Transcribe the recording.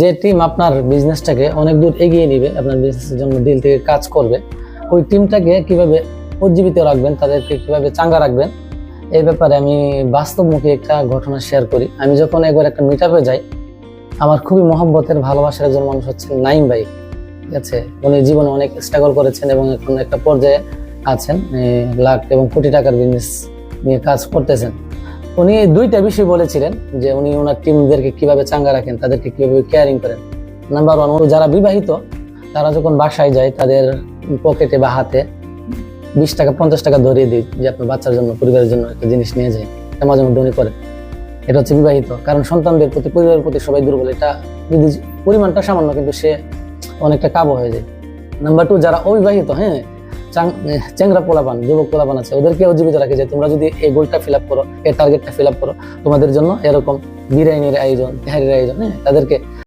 যে টিম আপনার বিজনেসটাকে অনেক দূর এগিয়ে নিবে, আপনার বিজনেসের জন্য দিল থেকে কাজ করবে, ওই টিমটাকে কিভাবে উজ্জীবিত রাখবেন, তাদেরকে কিভাবে চাঙ্গা রাখবেন, এই ব্যাপারে আমি বাস্তবমুখী একটা ঘটনা শেয়ার করি। আমি যখন একবার একটা মিট আপে যাই, আমার খুবই মহব্বতের ভালোবাসার একজন মানুষ হচ্ছেন নাইম ভাই। ঠিক আছে, উনি জীবনে অনেক স্ট্রাগল করেছেন এবং এখন একটা পর্যায়ে আছেন, লাখ এবং কোটি টাকার বিজনেস নিয়ে কাজ করতেছেন। উনি দুইটা বিষয় বলেছিলেন যে উনি ওনার টিমদেরকে কিভাবে চাঙ্গা রাখেন, তাদেরকে কিভাবে কেয়ারিং করেন। নাম্বার ওয়ান, যারা বিবাহিত তারা যখন বাসায় যায় তাদের পকেটে বা হাতে 20 টাকা 50 টাকা ধরিয়ে দিই যে আপনার বাচ্চার জন্য, পরিবারের জন্য একটা জিনিস নিয়ে যায়। এটা মাঝে মধ্যে উনি করেন। এটা হচ্ছে বিবাহিত, কারণ সন্তানদের প্রতি, পরিবারের প্রতি সবাই দুর্বল। এটা যদি পরিমাণটা সামান্য, কিন্তু সে অনেকটা কাবু হয়ে যায়। নাম্বার টু, যারা অবিবাহিত, চেংরা পোলাপান, যুবক পোলাপান আছে, ওদেরকে জীবিত রাখে যে তোমরা যদি এই গোলটা ফিল আপ করো, এই টার্গেটটা ফিল আপ করো, তোমাদের জন্য এরকম বিরিয়ানির আয়োজন, তেহারির আয়োজন, তাদেরকে